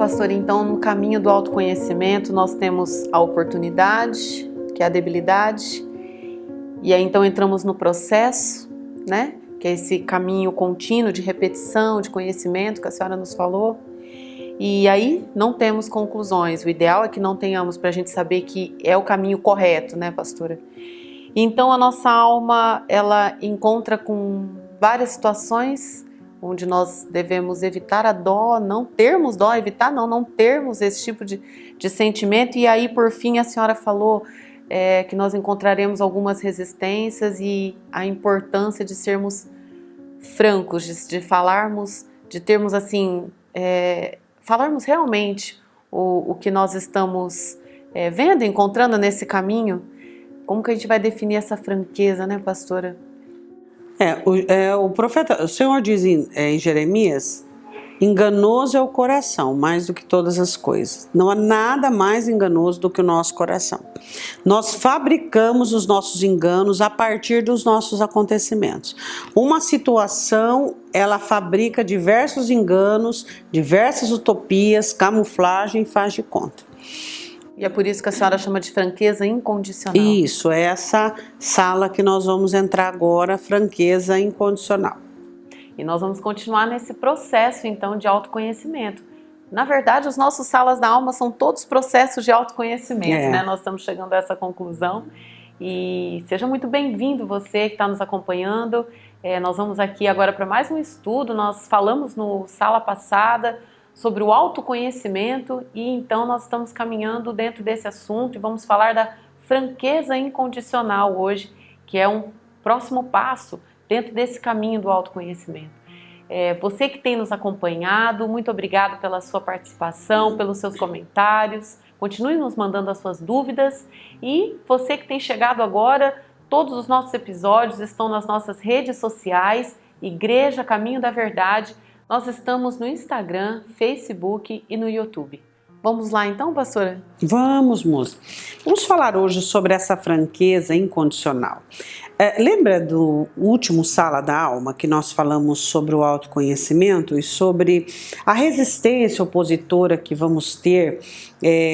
pastor, então no caminho do autoconhecimento nós temos a oportunidade, que é a debilidade, e aí então entramos no processo, né? Que é esse caminho contínuo de repetição, de conhecimento que a senhora nos falou. E aí não temos conclusões. O ideal é que não tenhamos, para a gente saber que é o caminho correto, né, pastora? Então a nossa alma, ela encontra com várias situações onde nós devemos evitar a dó, não termos dó, evitar não termos esse tipo de sentimento. E aí, por fim, a senhora falou que nós encontraremos algumas resistências e a importância de sermos francos, de falarmos, de termos assim, falarmos realmente o que nós estamos vendo, encontrando nesse caminho. Como que a gente vai definir essa franqueza, né, pastora? O profeta, o Senhor diz em Jeremias, enganoso é o coração, mais do que todas as coisas. Não há nada mais enganoso do que o nosso coração. Nós fabricamos os nossos enganos a partir dos nossos acontecimentos. Uma situação, ela fabrica diversos enganos, diversas utopias, camuflagem, faz de conta. E é por isso que a senhora chama de franqueza incondicional. Isso, é essa sala que nós vamos entrar agora, franqueza incondicional. E nós vamos continuar nesse processo, então, de autoconhecimento. Na verdade, os nossos salas da alma são todos processos de autoconhecimento, né? Nós estamos chegando a essa conclusão. E seja muito bem-vindo você que está nos acompanhando. Nós vamos aqui agora para mais um estudo. Nós falamos no sala passada sobre o autoconhecimento e então nós estamos caminhando dentro desse assunto e vamos falar da franqueza incondicional hoje, que é um próximo passo dentro desse caminho do autoconhecimento. Você que tem nos acompanhado, muito obrigado pela sua participação, pelos seus comentários, continue nos mandando as suas dúvidas e você que tem chegado agora, todos os nossos episódios estão nas nossas redes sociais, Igreja Caminho da Verdade. Nós estamos no Instagram, Facebook e no YouTube. Vamos lá então, pastora? Vamos, moça. Vamos falar hoje sobre essa franqueza incondicional. Lembra do último Sala da Alma que nós falamos sobre o autoconhecimento e sobre a resistência opositora que vamos ter?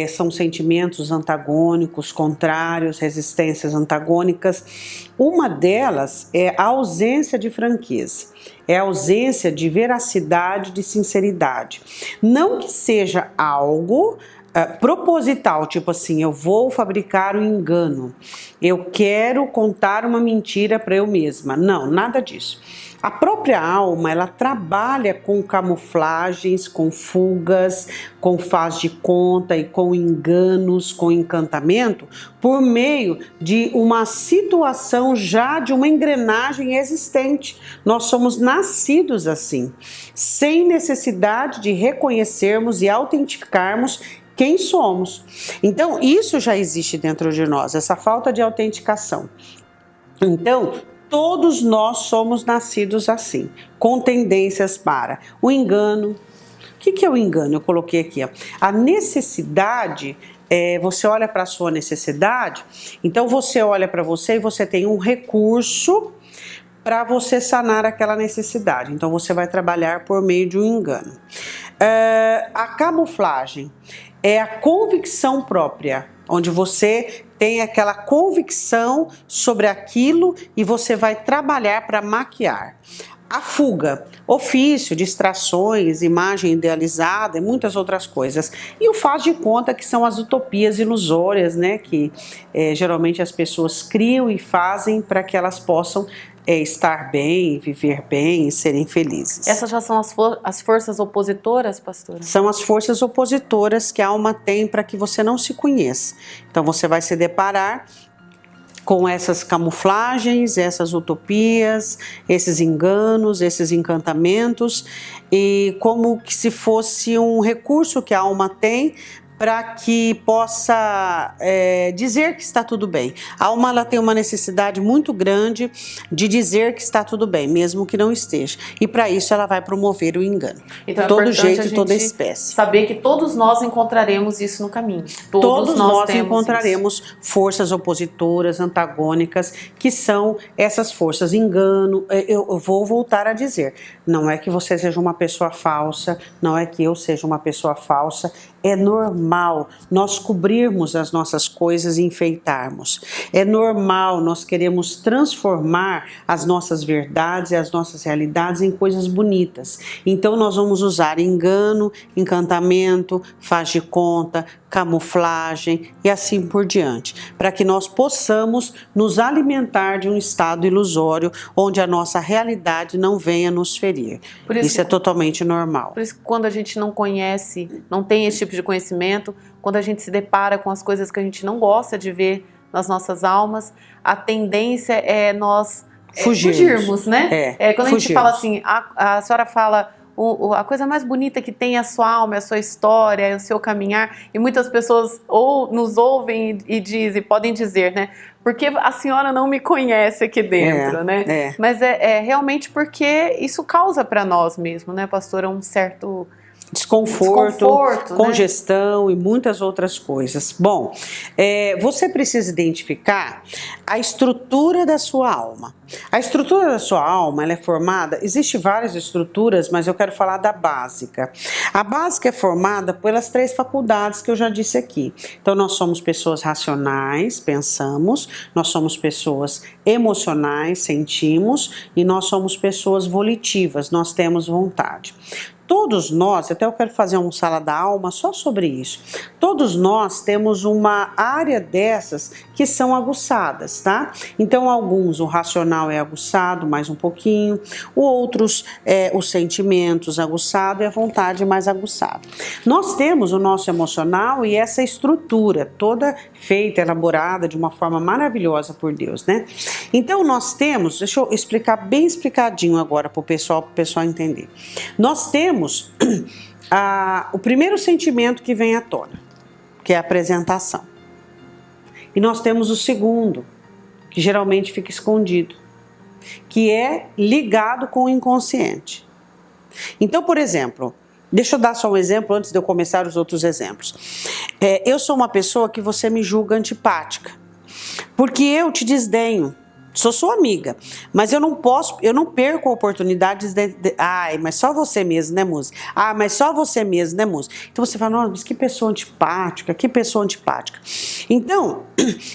São sentimentos antagônicos, contrários, resistências antagônicas. Uma delas é a ausência de franqueza, é a ausência de veracidade, de sinceridade. Não que seja algo proposital, tipo assim, eu vou fabricar um engano, eu quero contar uma mentira para eu mesma. Não, nada disso. A própria alma, ela trabalha com camuflagens, com fugas, com faz de conta e com enganos, com encantamento, por meio de uma situação já de uma engrenagem existente. Nós somos nascidos assim, sem necessidade de reconhecermos e autentificarmos quem somos. Então, isso já existe dentro de nós, essa falta de autenticação. Então, todos nós somos nascidos assim, com tendências para o engano. O que é o engano? Eu coloquei aqui, ó. A necessidade, você olha para a sua necessidade, então você olha para você e você tem um recurso para você sanar aquela necessidade. Então você vai trabalhar por meio de um engano. A camuflagem é a convicção própria, onde você tem aquela convicção sobre aquilo e você vai trabalhar para maquiar. A fuga, ofício, distrações, imagem idealizada e muitas outras coisas. E o faz de conta, que são as utopias ilusórias, né, que geralmente as pessoas criam e fazem para que elas possam estar bem, viver bem e serem felizes. Essas já são as forças opositoras, pastora? São as forças opositoras que a alma tem para que você não se conheça. Então você vai se deparar com essas camuflagens, essas utopias, esses enganos, esses encantamentos, e como que se fosse um recurso que a alma tem para que possa dizer que está tudo bem. A alma ela tem uma necessidade muito grande de dizer que está tudo bem, mesmo que não esteja. E para isso ela vai promover o engano. Então, todo jeito e toda espécie. Saber que todos nós encontraremos isso no caminho. Todos nós encontraremos forças opositoras, antagônicas, que são essas forças. Engano, eu vou voltar a dizer, não é que você seja uma pessoa falsa, não é que eu seja uma pessoa falsa, é normal nós cobrirmos as nossas coisas e enfeitarmos. É normal nós queremos transformar as nossas verdades e as nossas realidades em coisas bonitas. Então nós vamos usar engano, encantamento, faz de conta, camuflagem e assim por diante, para que nós possamos nos alimentar de um estado ilusório onde a nossa realidade não venha nos ferir. Isso é totalmente normal. Por isso que quando a gente não conhece, não tem esse tipo de conhecimento, quando a gente se depara com as coisas que a gente não gosta de ver nas nossas almas, a tendência é nós fugirmos, né? Quando a gente fala assim, a senhora fala, a coisa mais bonita que tem é a sua alma, é a sua história, é o seu caminhar, e muitas pessoas nos ouvem e dizem, podem dizer, né? Porque a senhora não me conhece aqui dentro, né? Mas é realmente porque isso causa para nós mesmo, né, pastora, um certo desconforto, congestão, né? E muitas outras coisas. Bom, você precisa identificar a estrutura da sua alma. A estrutura da sua alma, ela é formada, existem várias estruturas, mas eu quero falar da básica. A básica é formada pelas 3 faculdades que eu já disse aqui. Então nós somos pessoas racionais, pensamos, nós somos pessoas emocionais, sentimos, e nós somos pessoas volitivas, nós temos vontade. Todos nós, até eu quero fazer um sala da alma só sobre isso. Todos nós temos uma área dessas que são aguçadas, tá? Então, alguns, o racional é aguçado mais um pouquinho, outros, os sentimentos aguçado e a vontade mais aguçada. Nós temos o nosso emocional e essa estrutura toda feita, elaborada de uma forma maravilhosa por Deus, né? Então, nós temos, deixa eu explicar bem explicadinho agora para o pessoal entender. Nós temos o primeiro sentimento que vem à tona, que é a apresentação. E nós temos o segundo, que geralmente fica escondido, que é ligado com o inconsciente. Então, por exemplo, deixa eu dar só um exemplo antes de eu começar os outros exemplos. Eu sou uma pessoa que você me julga antipática, porque eu te desdenho. Sou sua amiga, mas eu não perco a oportunidade ai, mas só você mesmo, né, Muzi? Ah, mas só você mesmo, né, Muzi? Então você fala, nossa, mas que pessoa antipática, que pessoa antipática. Então,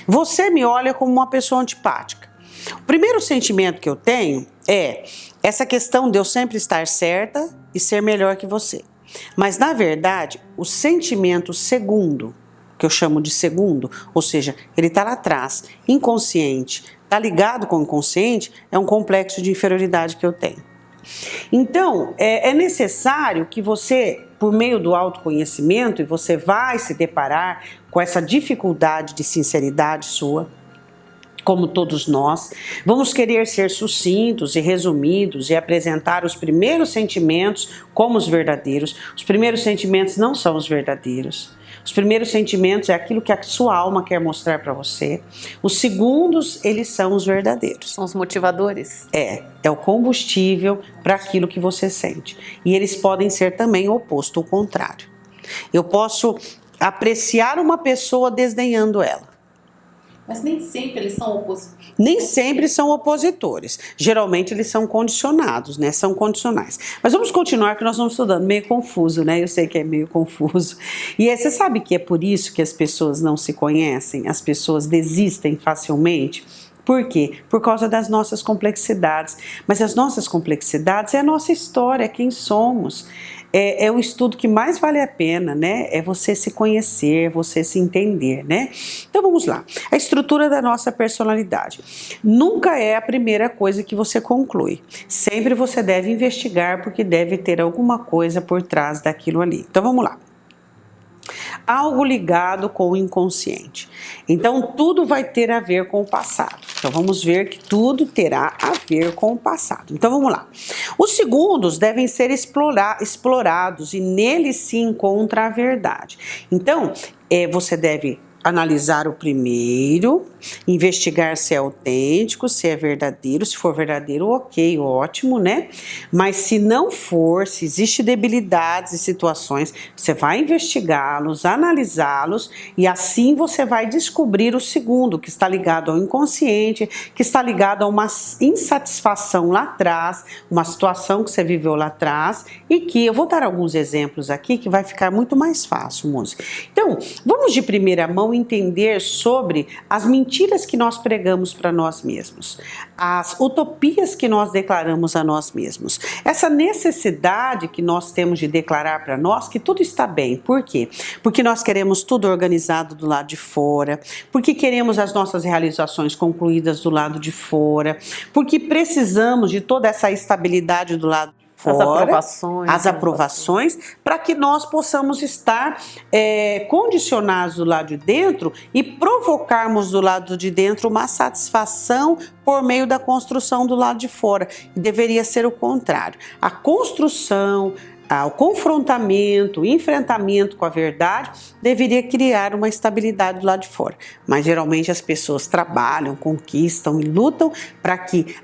você me olha como uma pessoa antipática. O primeiro sentimento que eu tenho é essa questão de eu sempre estar certa e ser melhor que você. Mas, na verdade, o sentimento segundo, que eu chamo de segundo, ou seja, ele está lá atrás, inconsciente, está ligado com o inconsciente, é um complexo de inferioridade que eu tenho. Então, é necessário que você, por meio do autoconhecimento, e você vai se deparar com essa dificuldade de sinceridade sua, como todos nós, vamos querer ser sucintos e resumidos e apresentar os primeiros sentimentos como os verdadeiros. Os primeiros sentimentos não são os verdadeiros. Os primeiros sentimentos é aquilo que a sua alma quer mostrar para você. Os segundos, eles são os verdadeiros. São os motivadores. É o combustível para aquilo que você sente. E eles podem ser também o oposto, o contrário. Eu posso apreciar uma pessoa desdenhando ela. Mas nem sempre eles são opositores. Nem sempre são opositores. Geralmente eles são condicionados, né? São condicionais. Mas vamos continuar que nós vamos estudando. Meio confuso, né? Eu sei que é meio confuso. E você sabe que é por isso que as pessoas não se conhecem? As pessoas desistem facilmente? Por quê? Por causa das nossas complexidades. Mas as nossas complexidades é a nossa história, é quem somos. É o estudo que mais vale a pena, né? É você se conhecer, você se entender, né? Então vamos lá. A estrutura da nossa personalidade. Nunca é a primeira coisa que você conclui. Sempre você deve investigar porque deve ter alguma coisa por trás daquilo ali. Então vamos lá. algo ligado com o inconsciente. Então, tudo vai ter a ver com o passado. Então, vamos ver que tudo terá a ver com o passado. Então, vamos lá. Os segundos devem ser explorados e neles se encontra a verdade. Então, você deve analisar o primeiro, investigar se é autêntico, se é verdadeiro. Se for verdadeiro, ok, ótimo, né? Mas se não for, se existe debilidades e situações, você vai investigá-los, analisá-los e assim você vai descobrir o segundo, que está ligado ao inconsciente, que está ligado a uma insatisfação lá atrás, uma situação que você viveu lá atrás e que eu vou dar alguns exemplos aqui que vai ficar muito mais fácil, música. Então, vamos de primeira mão entender sobre as mentiras que nós pregamos para nós mesmos, as utopias que nós declaramos a nós mesmos, essa necessidade que nós temos de declarar para nós que tudo está bem. Por quê? Porque nós queremos tudo organizado do lado de fora, porque queremos as nossas realizações concluídas do lado de fora, porque precisamos de toda essa estabilidade do lado fora, as aprovações, para que nós possamos estar condicionados do lado de dentro e provocarmos do lado de dentro uma satisfação por meio da construção do lado de fora. E deveria ser o contrário. A construção, o confrontamento, o enfrentamento com a verdade deveria criar uma estabilidade do lado de fora. Mas geralmente as pessoas trabalham, conquistam e lutam para que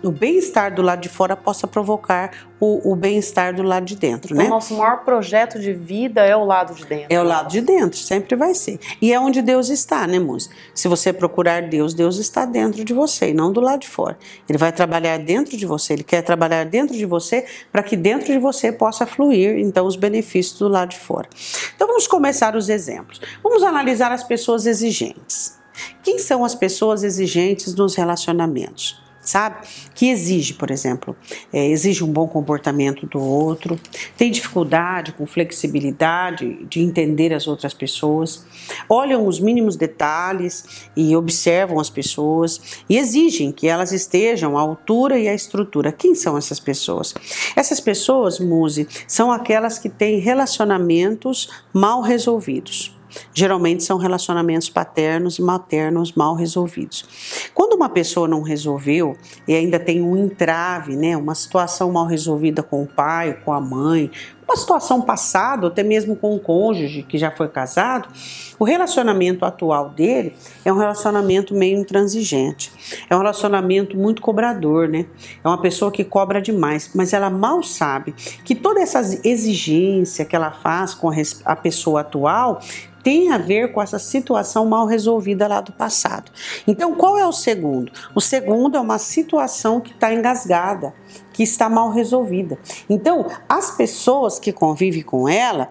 o bem-estar do lado de fora possa provocar o bem-estar do lado de dentro, né? O nosso maior projeto de vida é o lado de dentro. É o lado de dentro, sempre vai ser. E é onde Deus está, né, moça? Se você procurar Deus, Deus está dentro de você e não do lado de fora. Ele vai trabalhar dentro de você, ele quer trabalhar dentro de você para que dentro de você possa fluir, então, os benefícios do lado de fora. Então, vamos começar os exemplos. Vamos analisar as pessoas exigentes. Quem são as pessoas exigentes nos relacionamentos? Sabe? Que exige, por exemplo, exige um bom comportamento do outro, tem dificuldade com flexibilidade de entender as outras pessoas, olham os mínimos detalhes e observam as pessoas e exigem que elas estejam à altura e à estrutura. Quem são essas pessoas? Essas pessoas, Muse, são aquelas que têm relacionamentos mal resolvidos. Geralmente são relacionamentos paternos e maternos mal resolvidos. Quando uma pessoa não resolveu e ainda tem um entrave, né, uma situação mal resolvida com o pai, com a mãe, uma situação passada, ou até mesmo com o cônjuge que já foi casado, o relacionamento atual dele é um relacionamento meio intransigente. É um relacionamento muito cobrador, né? É uma pessoa que cobra demais, mas ela mal sabe que toda essa exigência que ela faz com a pessoa atual tem a ver com essa situação mal resolvida lá do passado. Então, qual é o segundo? O segundo é uma situação que está engasgada, que está mal resolvida. Então, as pessoas que convivem com ela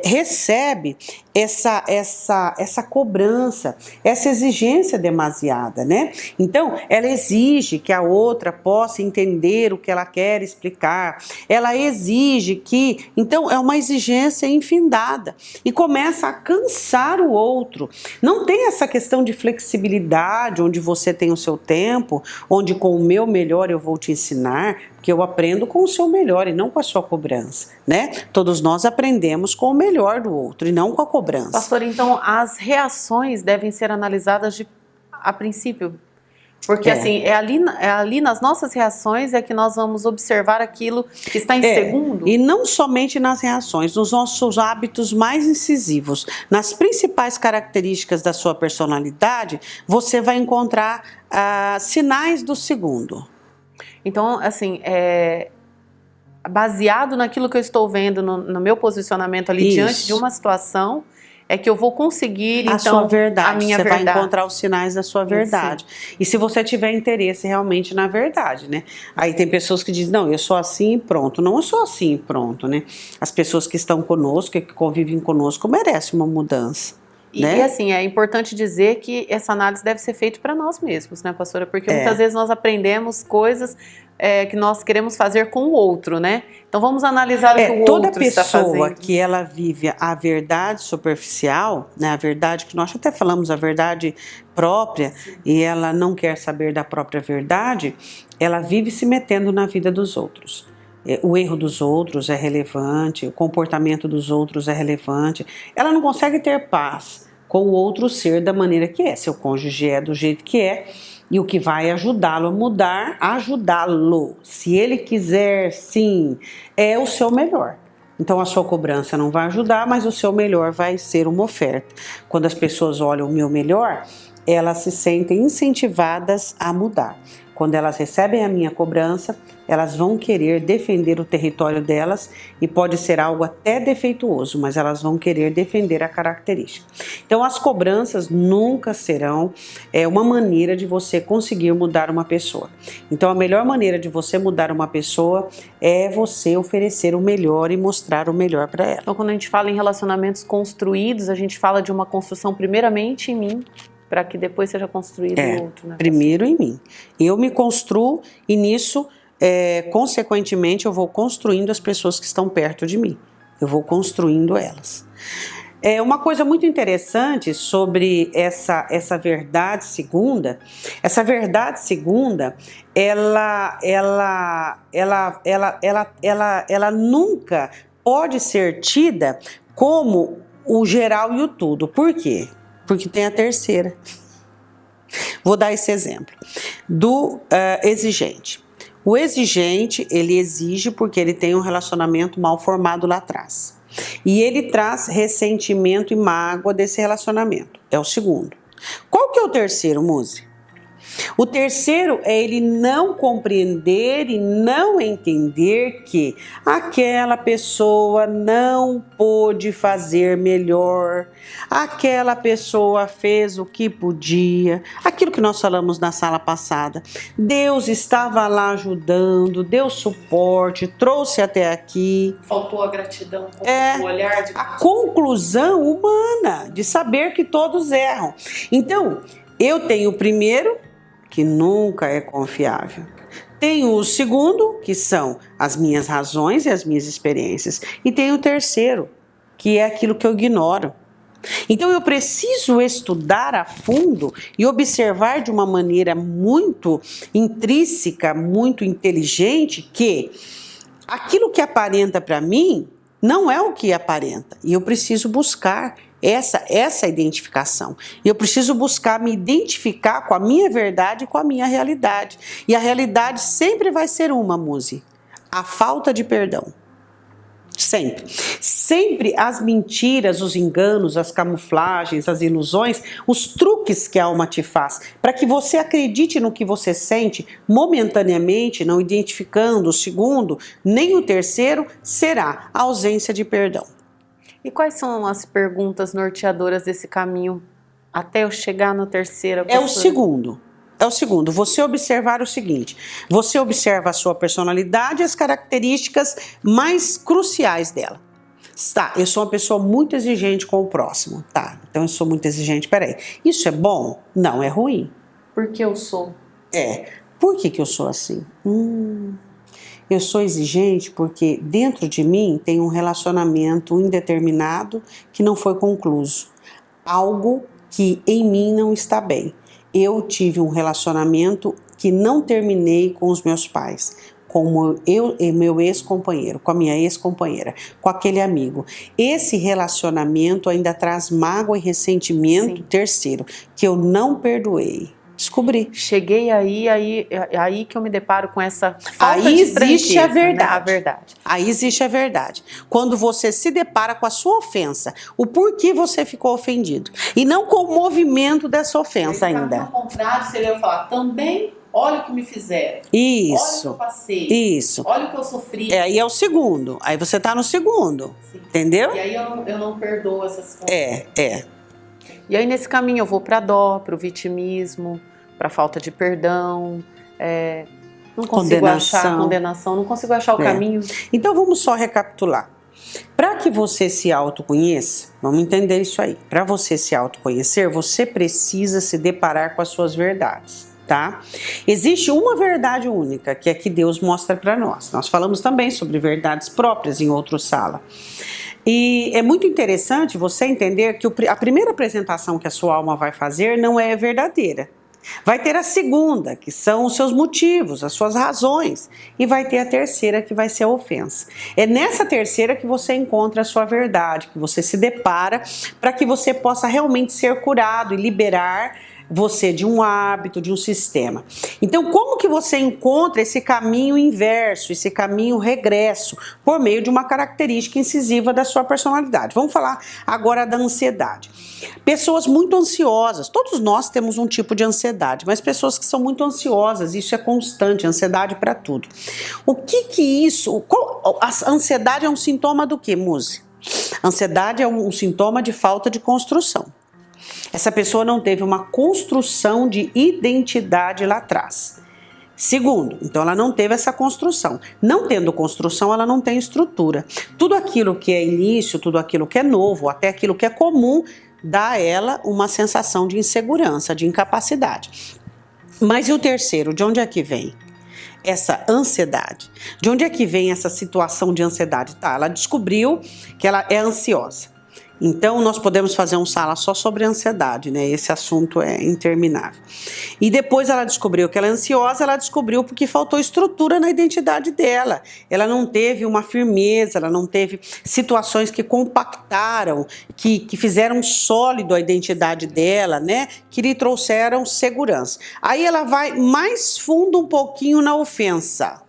recebem essa cobrança, essa exigência demasiada, né? Então, ela exige que a outra possa entender o que ela quer explicar. Ela exige que... Então, é uma exigência infindada e começa a cansar o outro. Não tem essa questão de flexibilidade, onde você tem o seu tempo, onde com o meu melhor eu vou te ensinar, que eu aprendo com o seu melhor e não com a sua cobrança, né? Todos nós aprendemos com o melhor do outro e não com a cobrança. Pastor, então as reações devem ser analisadas a princípio, porque assim, é ali nas nossas reações é que nós vamos observar aquilo que está em segundo. E não somente nas reações, nos nossos hábitos mais incisivos, nas principais características da sua personalidade, você vai encontrar sinais do segundo. Então, assim, baseado naquilo que eu estou vendo no meu posicionamento ali diante de uma situação, é que eu vou conseguir, então, sua verdade. A minha verdade. Você vai encontrar os sinais da sua verdade. Sim. E se você tiver interesse realmente na verdade, né? Aí tem pessoas que dizem, não, eu sou assim e pronto. Não, eu sou assim e pronto, né? As pessoas que estão conosco, que convivem conosco, merecem uma mudança. E assim, é importante dizer que essa análise deve ser feita para nós mesmos, né, pastora? Porque muitas vezes nós aprendemos coisas que nós queremos fazer com o outro, né? Então vamos analisar o que o outro está fazendo. Toda pessoa que ela vive a verdade superficial, né, a verdade que nós até falamos, a verdade própria, e ela não quer saber da própria verdade, ela vive se metendo na vida dos outros. o erro dos outros é relevante, o comportamento dos outros é relevante. Ela não consegue ter paz com o outro ser da maneira que é. Seu cônjuge é do jeito que é, e o que vai ajudá-lo a mudar, ajudá-lo. Se ele quiser, sim, é o seu melhor. Então a sua cobrança não vai ajudar, mas o seu melhor vai ser uma oferta. Quando as pessoas olham o meu melhor, elas se sentem incentivadas a mudar. Quando elas recebem a minha cobrança, elas vão querer defender o território delas, e pode ser algo até defeituoso, mas elas vão querer defender a característica. Então as cobranças nunca serão uma maneira de você conseguir mudar uma pessoa. Então a melhor maneira de você mudar uma pessoa é você oferecer o melhor e mostrar o melhor para ela. Então quando a gente fala em relacionamentos construídos, a gente fala de uma construção primeiramente em mim, para que depois seja construído o outro, né? Primeiro em mim. Eu me construo e nisso, consequentemente, eu vou construindo as pessoas que estão perto de mim. Eu vou construindo elas. Uma coisa muito interessante sobre essa verdade segunda, ela nunca pode ser tida como o geral e o tudo. Por quê? Porque tem a terceira. Vou dar esse exemplo do exigente. O exigente, ele exige porque ele tem um relacionamento mal formado lá atrás. E ele traz ressentimento e mágoa desse relacionamento. É o segundo. Qual que é o terceiro, Muzi? O terceiro é ele não compreender e não entender que aquela pessoa não pôde fazer melhor, aquela pessoa fez o que podia, aquilo que nós falamos na sala passada. Deus estava lá ajudando, deu suporte, trouxe até aqui. Faltou a gratidão, o olhar de... A conclusão humana de saber que todos erram. Então, eu tenho o primeiro, que nunca é confiável. Tenho o segundo, que são as minhas razões e as minhas experiências. E tenho o terceiro, que é aquilo que eu ignoro. Então eu preciso estudar a fundo e observar de uma maneira muito intrínseca, muito inteligente, que aquilo que aparenta para mim não é o que aparenta. E eu preciso buscar essa identificação. E eu preciso buscar me identificar com a minha verdade e com a minha realidade. E a realidade sempre vai ser uma, Muzi: a falta de perdão. Sempre. Sempre as mentiras, os enganos, as camuflagens, as ilusões, os truques que a alma te faz, para que você acredite no que você sente momentaneamente, não identificando o segundo, nem o terceiro, será a ausência de perdão. E quais são as perguntas norteadoras desse caminho até eu chegar na terceira? É o segundo. Você observar o seguinte: você observa a sua personalidade e as características mais cruciais dela. Tá, eu sou uma pessoa muito exigente com o próximo. Tá, então eu sou muito exigente. Peraí, isso é bom? Não, é ruim. Por que eu sou? Por que eu sou assim? Eu sou exigente porque dentro de mim tem um relacionamento indeterminado que não foi concluso. Algo que em mim não está bem. Eu tive um relacionamento que não terminei com os meus pais, com eu e meu ex-companheiro, com a minha ex-companheira, com aquele amigo. Esse relacionamento ainda traz mágoa e ressentimento. Sim. Terceiro, que eu não perdoei. Descobri. Cheguei aí que eu me deparo com essa falta de existe franqueza, a verdade. Né? A verdade. Aí existe a verdade. Quando você se depara com a sua ofensa, o porquê você ficou ofendido. E não com o movimento dessa ofensa ainda. Ao contrário, seria eu falar, também olha o que me fizeram. Isso. Olha o que eu passei. Isso. Olha o que eu sofri. Aí é o segundo. Aí você tá no segundo. Sim. Entendeu? E aí eu não perdoo essas coisas. E aí nesse caminho eu vou para dó, para o vitimismo, para falta de perdão, não consigo achar condenação, não consigo achar o caminho. Então vamos só recapitular. Para que você se autoconheça, vamos entender isso aí. Para você se autoconhecer, você precisa se deparar com as suas verdades, tá? Existe uma verdade única, que é que Deus mostra para nós. Nós falamos também sobre verdades próprias em outra sala. E é muito interessante você entender que a primeira apresentação que a sua alma vai fazer não é verdadeira. Vai ter a segunda, que são os seus motivos, as suas razões. E vai ter a terceira, que vai ser a ofensa. É nessa terceira que você encontra a sua verdade, que você se depara, para que você possa realmente ser curado e liberar você de um hábito, de um sistema. Então, como que você encontra esse caminho inverso, esse caminho regresso? Por meio de uma característica incisiva da sua personalidade. Vamos falar agora da ansiedade. Pessoas muito ansiosas, todos nós temos um tipo de ansiedade, mas pessoas que são muito ansiosas, isso é constante, ansiedade para tudo. O que isso, a ansiedade é um sintoma do que, Muzi? Ansiedade é um sintoma de falta de construção. Essa pessoa não teve uma construção de identidade lá atrás. Segundo, então ela não teve essa construção. Não tendo construção, ela não tem estrutura. Tudo aquilo que é início, tudo aquilo que é novo, até aquilo que é comum, dá a ela uma sensação de insegurança, de incapacidade. Mas e o terceiro, de onde é que vem essa ansiedade? De onde é que vem essa situação de ansiedade? Tá, ela descobriu que ela é ansiosa. Então, nós podemos fazer um sala só sobre ansiedade, né? Esse assunto é interminável. E depois ela descobriu que ela é ansiosa, ela descobriu porque faltou estrutura na identidade dela. Ela não teve uma firmeza, ela não teve situações que compactaram, que fizeram sólido a identidade dela, né? Que lhe trouxeram segurança. Aí ela vai mais fundo um pouquinho na ofensa,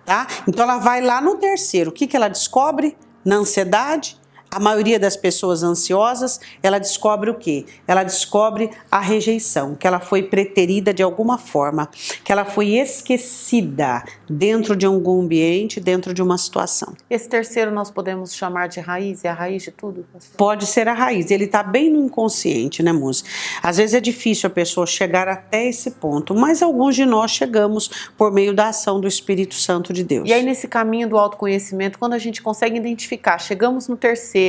tá? Então, ela vai lá no terceiro. O que ela descobre? Na ansiedade. A maioria das pessoas ansiosas, ela descobre o quê? Ela descobre a rejeição, que ela foi preterida de alguma forma, que ela foi esquecida dentro de algum ambiente, dentro de uma situação. Esse terceiro nós podemos chamar de raiz, é a raiz de tudo? Pode ser a raiz, ele está bem no inconsciente, né, Muzi? Às vezes é difícil a pessoa chegar até esse ponto, mas alguns de nós chegamos por meio da ação do Espírito Santo de Deus. E aí nesse caminho do autoconhecimento, quando a gente consegue identificar, chegamos no terceiro,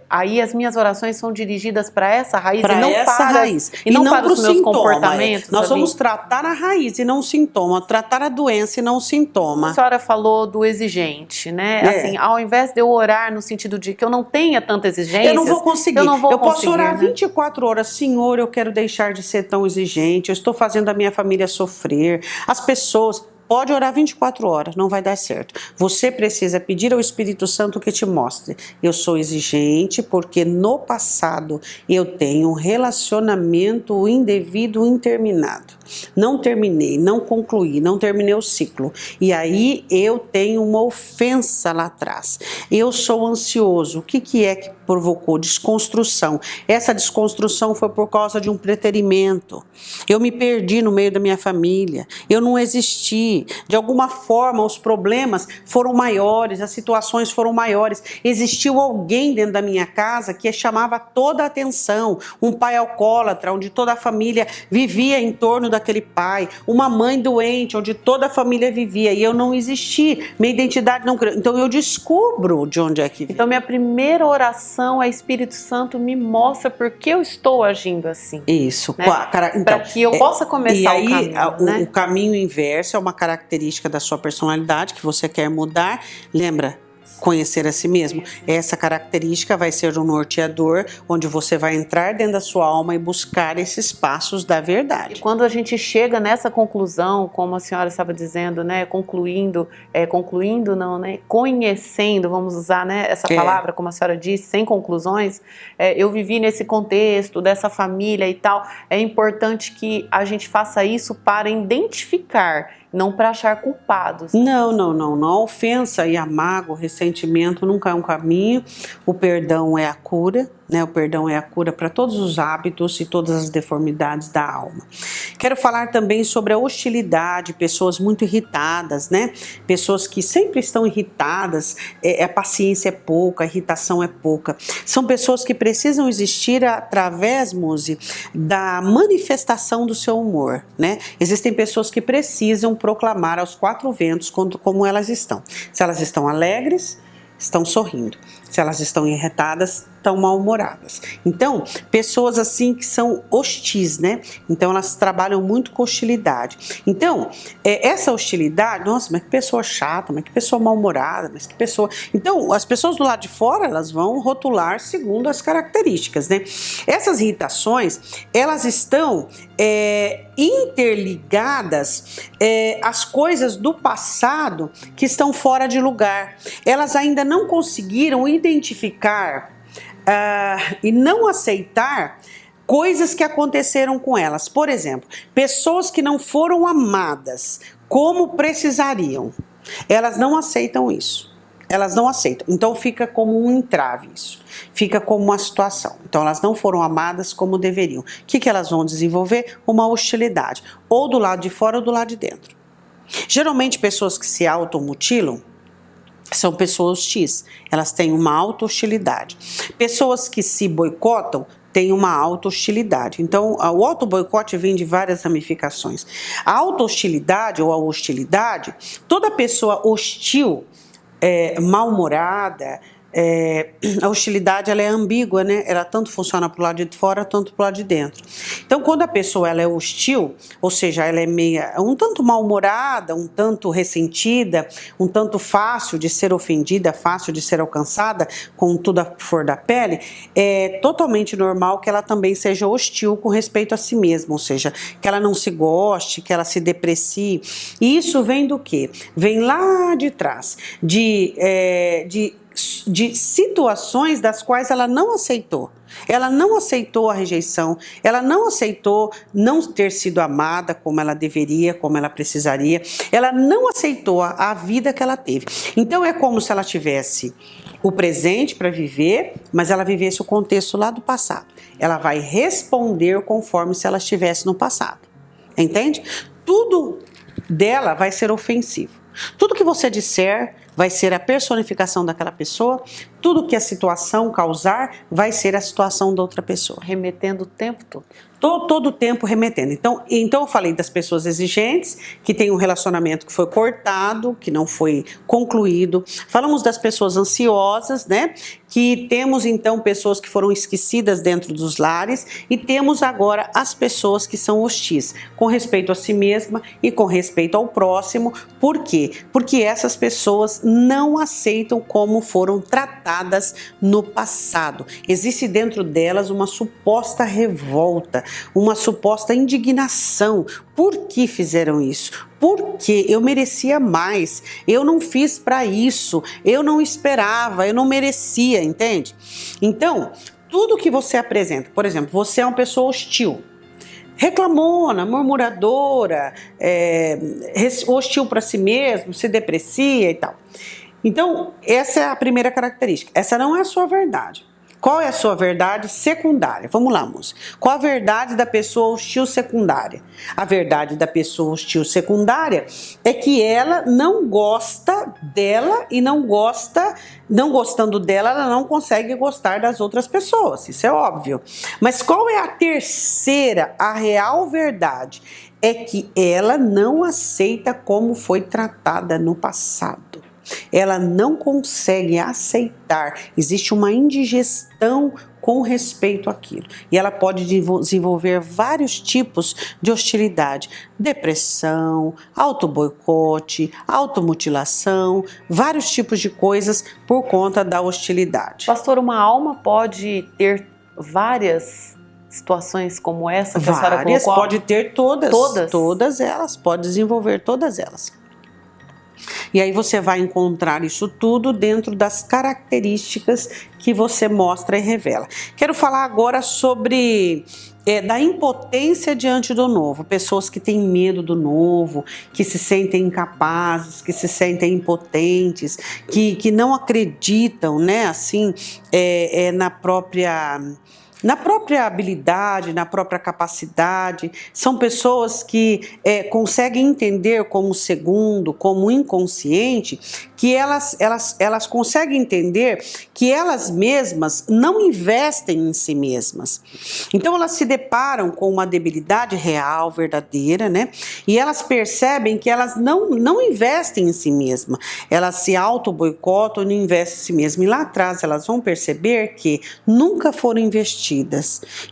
aí as minhas orações são dirigidas para essa raiz e não essa para raiz e não para os meus comportamentos. Nós vamos tratar a raiz e não o sintoma, tratar a doença e não o sintoma. A senhora falou do exigente, né? Assim, ao invés de eu orar no sentido de que eu não tenha tanta exigência, eu não vou conseguir. Eu posso orar, né? 24 horas, Senhor, eu quero deixar de ser tão exigente, eu estou fazendo a minha família sofrer, as pessoas. Pode orar 24 horas, não vai dar certo. Você precisa pedir ao Espírito Santo que te mostre. Eu sou exigente porque no passado eu tenho um relacionamento indevido, interminado. Não terminei, não concluí, não terminei o ciclo. E aí eu tenho uma ofensa lá atrás. Eu sou ansioso. O que é que provocou? Desconstrução. Essa desconstrução foi por causa de um preterimento. Eu me perdi no meio da minha família. Eu não existi. De alguma forma, os problemas foram maiores, as situações foram maiores. Existiu alguém dentro da minha casa que chamava toda a atenção. Um pai alcoólatra, onde toda a família vivia em torno daquele pai. Uma mãe doente, onde toda a família vivia. E eu não existi. Minha identidade não criou. Então, eu descubro de onde é que vem. Então, minha primeira oração é Espírito Santo, me mostra por que eu estou agindo assim. Isso. Né? Então, para que eu possa começar o caminho. Né? O caminho inverso é uma característica da sua personalidade que você quer mudar. Lembra? Conhecer a si mesmo. Essa característica vai ser um norteador, onde você vai entrar dentro da sua alma e buscar esses passos da verdade. E quando a gente chega nessa conclusão, como a senhora estava dizendo, né, concluindo não, né, conhecendo, vamos usar, né, essa palavra, como a senhora disse, sem conclusões, eu vivi nesse contexto dessa família e tal, é importante que a gente faça isso para identificar, não para achar culpados. Não. A ofensa e a mágoa, o ressentimento nunca é um caminho. O perdão é a cura, né? O perdão é a cura para todos os hábitos e todas as deformidades da alma. Quero falar também sobre a hostilidade, pessoas muito irritadas, né? Pessoas que sempre estão irritadas, a paciência é pouca, a irritação é pouca. São pessoas que precisam existir através, Muzi, da manifestação do seu humor, né? Existem pessoas que precisam proclamar aos quatro ventos como elas estão. Se elas estão alegres, estão sorrindo. Se elas estão irritadas, estão mal-humoradas. Então, pessoas assim que são hostis, né? Então, elas trabalham muito com hostilidade. Então, essa hostilidade, nossa, mas que pessoa chata, mas que pessoa mal-humorada, mas que pessoa... Então, as pessoas do lado de fora, elas vão rotular segundo as características, né? Essas irritações, elas estão interligadas às coisas do passado que estão fora de lugar. Elas ainda não conseguiram identificar e não aceitar coisas que aconteceram com elas. Por exemplo, pessoas que não foram amadas como precisariam. Elas não aceitam isso. Elas não aceitam. Então fica como um entrave isso. Fica como uma situação. Então elas não foram amadas como deveriam. O que elas vão desenvolver? Uma hostilidade. Ou do lado de fora ou do lado de dentro. Geralmente pessoas que se automutilam são pessoas hostis, elas têm uma auto-hostilidade. Pessoas que se boicotam têm uma auto-hostilidade. Então, o auto-boicote vem de várias ramificações. A auto-hostilidade ou a hostilidade, toda pessoa hostil, mal-humorada, a hostilidade ela é ambígua, né? Ela tanto funciona para o lado de fora, tanto para o lado de dentro. Então, quando a pessoa ela é hostil, ou seja, ela é um tanto mal-humorada, um tanto ressentida, um tanto fácil de ser ofendida, fácil de ser alcançada, com tudo a flor da pele, é totalmente normal que ela também seja hostil com respeito a si mesma, ou seja, que ela não se goste, que ela se deprecie. E isso vem do quê? Vem lá de trás, de situações das quais ela não aceitou. Ela não aceitou a rejeição, ela não aceitou não ter sido amada como ela deveria, como ela precisaria, ela não aceitou a vida que ela teve. Então é como se ela tivesse o presente para viver, mas ela vivesse o contexto lá do passado. Ela vai responder conforme se ela estivesse no passado. Entende? Tudo dela vai ser ofensivo. Tudo que você disser vai ser a personificação daquela pessoa, tudo que a situação causar vai ser a situação da outra pessoa. Remetendo o tempo todo. Todo o tempo remetendo. Então eu falei das pessoas exigentes, que tem um relacionamento que foi cortado, que não foi concluído. Falamos das pessoas ansiosas, né? Que temos então pessoas que foram esquecidas dentro dos lares e temos agora as pessoas que são hostis, com respeito a si mesma e com respeito ao próximo. Por quê? Porque essas pessoas não aceitam como foram tratadas no passado. Existe dentro delas uma suposta revolta, uma suposta indignação. Por que fizeram isso? Porque eu merecia mais, eu não fiz para isso, eu não esperava, eu não merecia, entende? Então, tudo que você apresenta, por exemplo, você é uma pessoa hostil, reclamona, murmuradora, hostil para si mesmo, se deprecia e tal. Então, essa é a primeira característica. Essa não é a sua verdade. Qual é a sua verdade secundária? Vamos lá, moça. Qual a verdade da pessoa hostil secundária? A verdade da pessoa hostil secundária é que ela não gosta dela e não gostando dela, ela não consegue gostar das outras pessoas. Isso é óbvio. Mas qual é a terceira, a real verdade? É que ela não aceita como foi tratada no passado. Ela não consegue aceitar, existe uma indigestão com respeito àquilo. E ela pode desenvolver vários tipos de hostilidade, depressão, autoboicote, automutilação, vários tipos de coisas por conta da hostilidade. Pastor, uma alma pode ter várias situações como essa que a senhora colocou? Várias, pode ter todas. Todas? Todas elas, pode desenvolver todas elas. E aí você vai encontrar isso tudo dentro das características que você mostra e revela. Quero falar agora sobre da impotência diante do novo. Pessoas que têm medo do novo, que se sentem incapazes, que se sentem impotentes, que não acreditam, né, assim, na própria na própria habilidade, na própria capacidade. São pessoas que conseguem entender como segundo, como inconsciente, que elas conseguem entender que elas mesmas não investem em si mesmas. Então elas se deparam com uma debilidade real, verdadeira, né? E elas percebem que elas não investem em si mesmas. Elas se auto-boicotam e não investem em si mesmas. E lá atrás elas vão perceber que nunca foram investidas.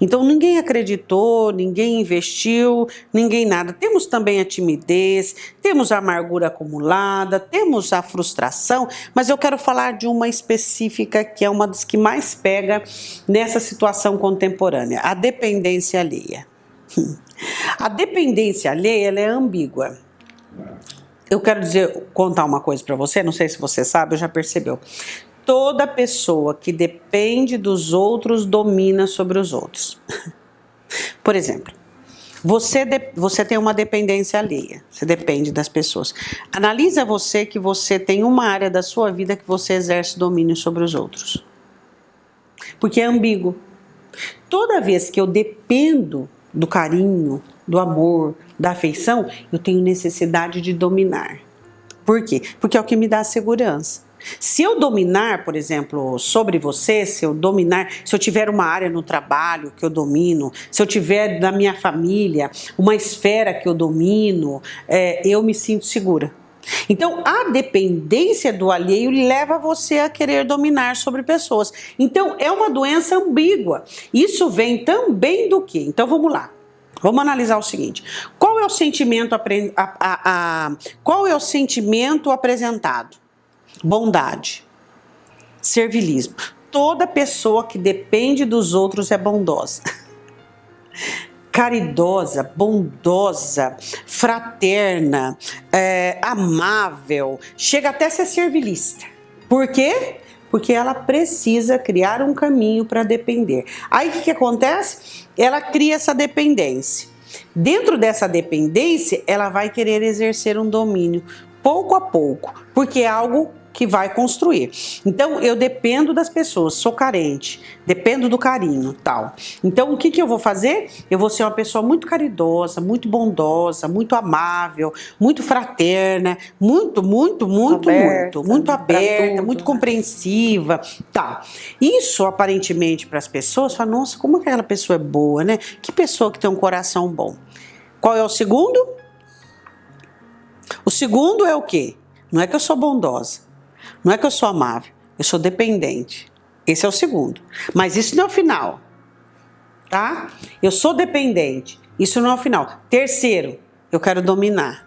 Então ninguém acreditou, ninguém investiu, ninguém nada. Temos também a timidez, temos a amargura acumulada, temos a frustração, mas eu quero falar de uma específica que é uma das que mais pega nessa situação contemporânea, a dependência alheia. A dependência alheia, ela é ambígua. Eu quero contar uma coisa para você, não sei se você sabe ou já percebeu. Toda pessoa que depende dos outros domina sobre os outros. Por exemplo, você tem uma dependência alheia, você depende das pessoas. Analisa você que você tem uma área da sua vida que você exerce domínio sobre os outros. Porque é ambíguo. Toda vez que eu dependo do carinho, do amor, da afeição, eu tenho necessidade de dominar. Por quê? Porque é o que me dá segurança. Se eu dominar, por exemplo, sobre você, se eu tiver uma área no trabalho que eu domino, se eu tiver na minha família uma esfera que eu domino, eu me sinto segura. Então, a dependência do alheio leva você a querer dominar sobre pessoas. Então, é uma doença ambígua. Isso vem também do quê? Então, vamos lá. Vamos analisar o seguinte. Qual é o sentimento apresentado? Bondade, servilismo. Toda pessoa que depende dos outros é bondosa. Caridosa, bondosa, fraterna, amável, chega até a ser servilista. Por quê? Porque ela precisa criar um caminho para depender. Aí o que acontece? Ela cria essa dependência. Dentro dessa dependência, ela vai querer exercer um domínio, pouco a pouco, porque é algo que vai construir. Então, eu dependo das pessoas, sou carente, dependo do carinho, tal. Então, o que eu vou fazer? Eu vou ser uma pessoa muito caridosa, muito bondosa, muito amável, muito fraterna, muito aberta, muito compreensiva, tal. Isso, aparentemente, para as pessoas, fala, nossa, como aquela pessoa é boa, né? Que pessoa que tem um coração bom. Qual é o segundo? O segundo é o quê? Não é que eu sou bondosa. Não é que eu sou amável, eu sou dependente. Esse é o segundo. Mas isso não é o final, tá? Eu sou dependente, isso não é o final. Terceiro, eu quero dominar.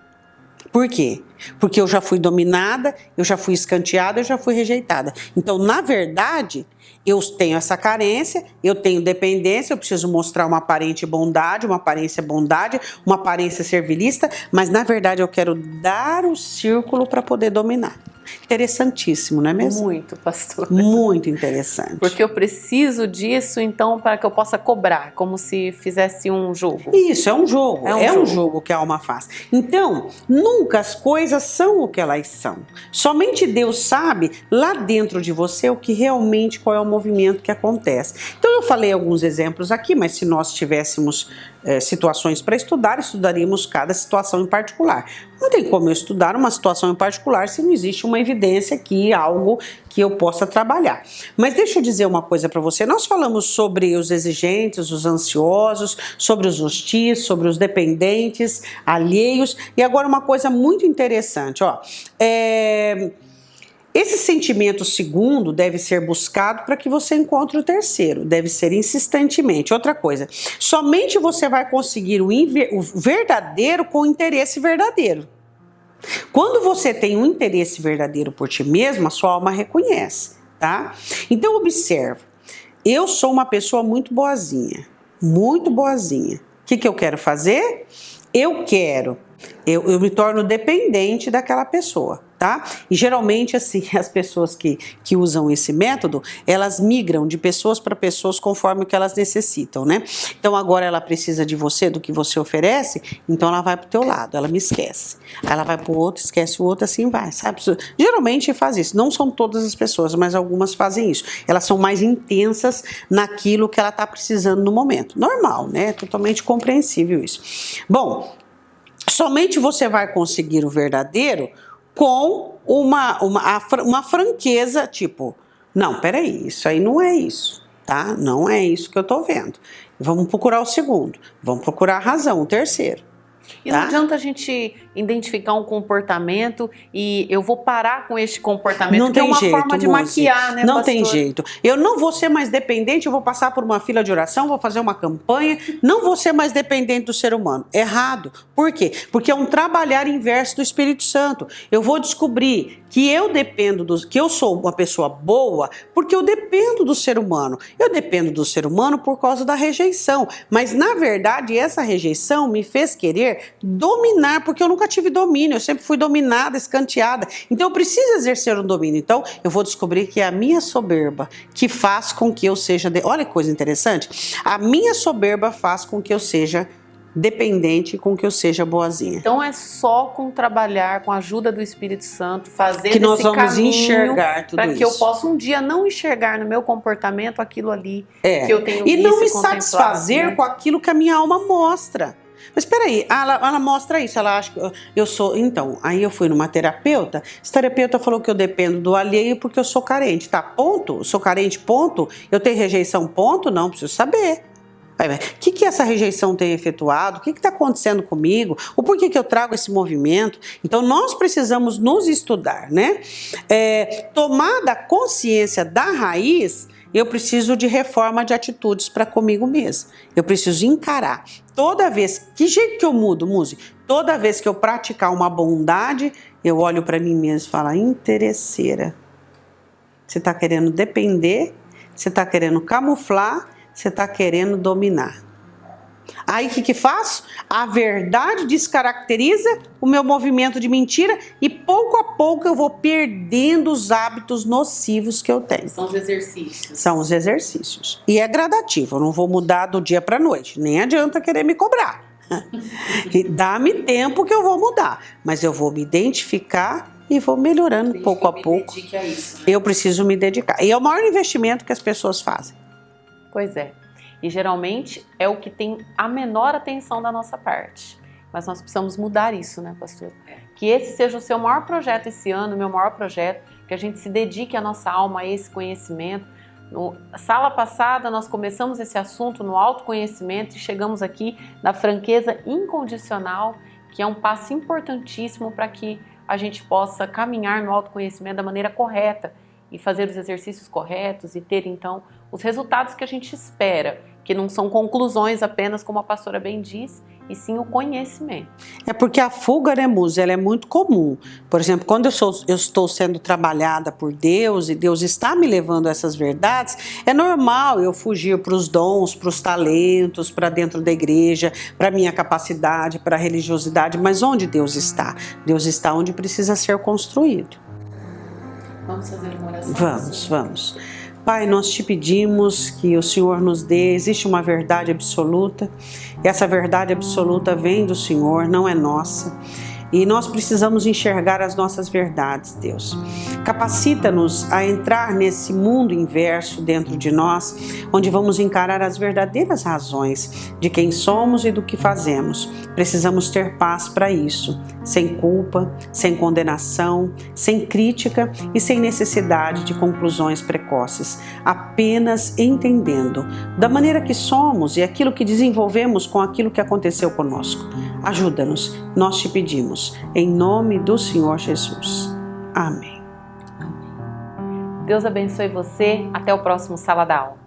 Por quê? Porque eu já fui dominada, eu já fui escanteada, eu já fui rejeitada. Então, na verdade, eu tenho essa carência, eu tenho dependência, eu preciso mostrar uma aparente bondade, uma aparência bondade, uma aparência servilista, mas na verdade eu quero dar o círculo para poder dominar. Interessantíssimo, não é mesmo? Muito, pastor. Muito interessante. Porque eu preciso disso, então, para que eu possa cobrar, como se fizesse um jogo. Isso, é um jogo. É um jogo que a alma faz. Então, nunca as coisas são o que elas são. Somente Deus sabe, lá dentro de você, o que realmente, qual é o movimento que acontece. Então, eu falei alguns exemplos aqui, mas se nós tivéssemos situações para estudar, estudaríamos cada situação em particular. Não tem como eu estudar uma situação em particular se não existe uma evidência aqui, algo que eu possa trabalhar. Mas deixa eu dizer uma coisa para você. Nós falamos sobre os exigentes, os ansiosos, sobre os hostis, sobre os dependentes, alheios. E agora uma coisa muito interessante, ó. Esse sentimento segundo deve ser buscado para que você encontre o terceiro, deve ser insistentemente. Outra coisa, somente você vai conseguir o verdadeiro com o interesse verdadeiro. Quando você tem um interesse verdadeiro por ti mesmo, a sua alma reconhece, tá? Então observa, eu sou uma pessoa muito boazinha, muito boazinha. O que eu quero fazer? Eu me torno dependente daquela pessoa. Tá? tá? E geralmente, assim, as pessoas que usam esse método, elas migram de pessoas para pessoas conforme o que elas necessitam, né? Então agora ela precisa de você, do que você oferece, então ela vai pro teu lado, ela me esquece. Aí ela vai pro outro, esquece o outro, assim vai, sabe? Geralmente faz isso, não são todas as pessoas, mas algumas fazem isso. Elas são mais intensas naquilo que ela tá precisando no momento. Normal, né? Totalmente compreensível isso. Bom, somente você vai conseguir o verdadeiro com uma franqueza, tipo, não, peraí, isso aí não é isso, tá? Não é isso que eu tô vendo. Vamos procurar o segundo, vamos procurar a razão, o terceiro. E não adianta a gente identificar um comportamento e eu vou parar com este comportamento, não que é tem uma jeito, forma de Muzi. maquiar, né, Não pastor? tem jeito. Eu não vou ser mais dependente, eu vou passar por uma fila de oração, vou fazer uma campanha, não vou ser mais dependente do ser humano. Errado. Por quê? Porque é um trabalhar inverso do Espírito Santo. Eu vou descobrir que eu que eu sou uma pessoa boa porque eu dependo do ser humano. Eu dependo do ser humano por causa da rejeição. Mas, na verdade, essa rejeição me fez querer dominar, porque eu nunca tive domínio, eu sempre fui dominada, escanteada. Então eu preciso exercer um domínio. Então eu vou descobrir que é a minha soberba que faz com que eu seja... Olha que coisa interessante. A minha soberba faz com que eu seja dependente, com que eu seja boazinha. Então é só com trabalhar, com a ajuda do Espírito Santo, fazer que nós esse vamos caminho enxergar tudo para isso. que eu possa um dia não enxergar no meu comportamento aquilo ali que eu tenho e visto não me contemplado, satisfazer, né, com aquilo que a minha alma mostra. Mas peraí, ela mostra isso, ela acha que eu sou... Então, aí eu fui numa terapeuta, esse terapeuta falou que eu dependo do alheio porque eu sou carente, tá? Ponto? Eu sou carente, ponto? Eu tenho rejeição, ponto? Não, preciso saber. O que essa rejeição tem efetuado? O que está acontecendo comigo? O porquê que eu trago esse movimento? Então, nós precisamos nos estudar, né? Tomada a consciência da raiz, eu preciso de reforma de atitudes para comigo mesmo. Eu preciso encarar. Toda vez, que jeito que eu mudo, Muzi? Toda vez que eu praticar uma bondade, eu olho para mim mesmo e falo, interesseira. Você está querendo depender, você está querendo camuflar, você está querendo dominar. Aí o que faço? A verdade descaracteriza o meu movimento de mentira e pouco a pouco eu vou perdendo os hábitos nocivos que eu tenho. São os exercícios. São os exercícios. E é gradativo, eu não vou mudar do dia para a noite. Nem adianta querer me cobrar. Dá-me tempo que eu vou mudar. Mas eu vou me identificar e vou melhorando pouco a pouco. A isso, né? Eu preciso me dedicar. E é o maior investimento que as pessoas fazem. Pois é. E geralmente é o que tem a menor atenção da nossa parte. Mas nós precisamos mudar isso, né, pastor? Que esse seja o seu maior projeto esse ano, o meu maior projeto, que a gente se dedique a nossa alma a esse conhecimento. Na sala passada nós começamos esse assunto no autoconhecimento e chegamos aqui na franqueza incondicional, que é um passo importantíssimo para que a gente possa caminhar no autoconhecimento da maneira correta e fazer os exercícios corretos e ter então os resultados que a gente espera, que não são conclusões apenas, como a pastora bem diz, e sim o conhecimento. É porque a fuga, né, Muzi, ela é muito comum. Por exemplo, quando eu estou sendo trabalhada por Deus e Deus está me levando a essas verdades, é normal eu fugir para os dons, para os talentos, para dentro da igreja, para a minha capacidade, para a religiosidade. Mas onde Deus está? Deus está onde precisa ser construído. Vamos fazer uma oração? Vamos. Pai, nós te pedimos que o Senhor nos dê, existe uma verdade absoluta, e essa verdade absoluta vem do Senhor, não é nossa. E nós precisamos enxergar as nossas verdades, Deus. Capacita-nos a entrar nesse mundo inverso dentro de nós, onde vamos encarar as verdadeiras razões de quem somos e do que fazemos. Precisamos ter paz para isso, sem culpa, sem condenação, sem crítica e sem necessidade de conclusões precoces, apenas entendendo da maneira que somos e aquilo que desenvolvemos com aquilo que aconteceu conosco. Ajuda-nos, nós te pedimos, em nome do Senhor Jesus. Amém. Deus abençoe você. Até o próximo Sala da Alma.